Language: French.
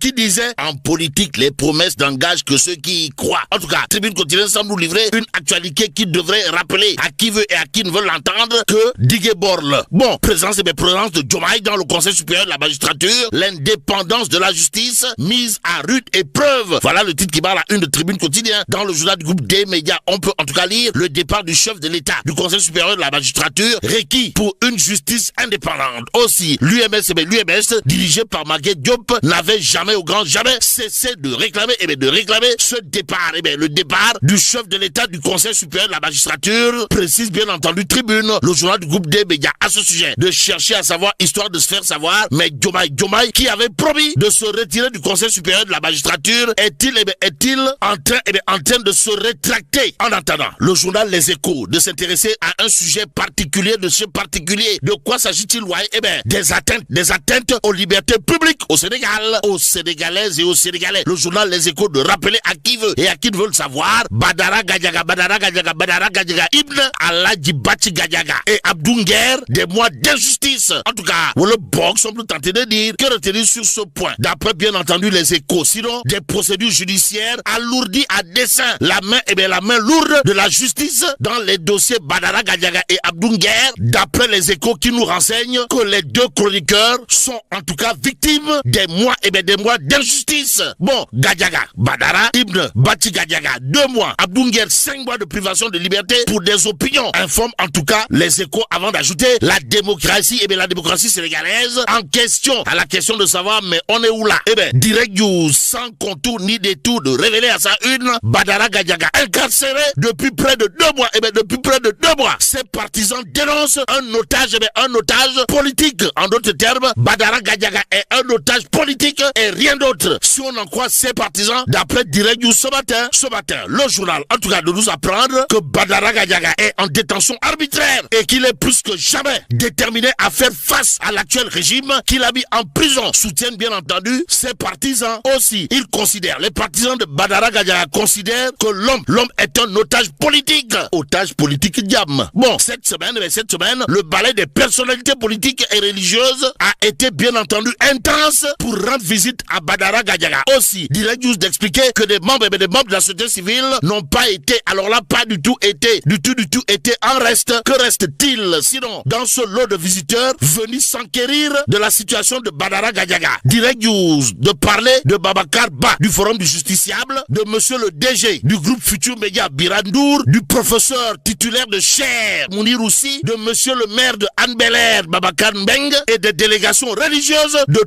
qui disait en politique les promesses n'engagent que ceux qui y croient. En tout cas, Tribune quotidienne semble nous livrer une actualité qui devrait rappeler à qui veut et à qui ne veut l'entendre que Didier Borle. Bon, présence de Diomaye dans le Conseil supérieur de la magistrature, l'indépendance de la justice mise à rude épreuve. Voilà le titre qui barre la une de Tribune quotidienne. Dans le journal du groupe des médias, on peut en tout cas lire le départ du chef de l'État du Conseil supérieur de la magistrature, requis pour une justice indépendante. Aussi, l'UMS, dirigé par Maguette Diop, n'avait jamais au grand jamais cessé de réclamer, ce départ, le départ du chef de l'État du Conseil supérieur de la magistrature, précise bien entendu Tribune, le journal du groupe des médias à ce sujet, de chercher à savoir, histoire de se faire savoir, mais Diomaye, qui avait promis de se retirer du Conseil supérieur de la magistrature, est-il en train de se rétracter? En attendant, le journal Les Échos, de s'intéresser à un sujet particulier, de quoi s'agit-il? Des atteintes aux libertés publiques au Sénégal, aux Sénégalaises et aux Sénégalais. Le journal Les Échos de rappeler à qui veut et à qui ne veut le savoir, Badara Gadiaga, Ibn Aladji Bachi Gadiaga et Abdou Nguer, des mois d'injustice. En tout cas, le box semble tenter de dire que retenir sur ce point, d'après bien entendu Les Échos, sinon des procédures judiciaires alourdies à dessein, la main lourde de la justice dans les dossiers Badara Gadiaga et Abdou Nguer, d'après Les Échos qui nous renseignent que les deux chroniqueurs sont en tout cas victimes des mois d'injustice. Bon, Gadiaga, Badara, Ibn Bachi Gadiaga, 2 mois, Abdou Nguer 5 mois de privation de liberté pour des opinions, informe en tout cas Les Échos avant d'ajouter la démocratie sénégalaise en question, à la question de savoir mais on est où là? Direct News, sans contour ni détour, de révéler à sa une Badara Gadiaga incarcéré depuis près de 2 mois. Ses partisans dénoncent un otage politique. En d'autres termes, Badara Gadiaga est un otage politique et rien d'autre. Si on en croit ses partisans, d'après Direct News ce matin, le journal en tout cas de nous apprendre que Badara Gadiaga est en détention arbitraire et qu'il est plus que jamais déterminé à faire face à l'actuel régime qu'il a mis en prison. Soutiennent bien entendu ses partisans aussi. Les partisans de Badara Gadiaga considèrent que l'homme est un otage politique. Otage politique diable. Bon, cette semaine, le balai des personnalités politiques et religieuses a été bien entendu intense pour rendre visite à Badara Gadiaga. Aussi, Direct News d'expliquer que des membres de la société civile n'ont pas été, pas du tout été en reste. Que reste-t-il sinon dans ce lot de visiteurs venus s'enquérir de la situation de Badara Gadiaga? Direct News de parler de Babacar Ba, du Forum du Justiciable, de monsieur le DG du groupe Futur Média Birandour, du professeur titulaire de Cher Mounir Roussi, de monsieur le maire de Anne Belair Babacar Mbeng et des délégations religieuses de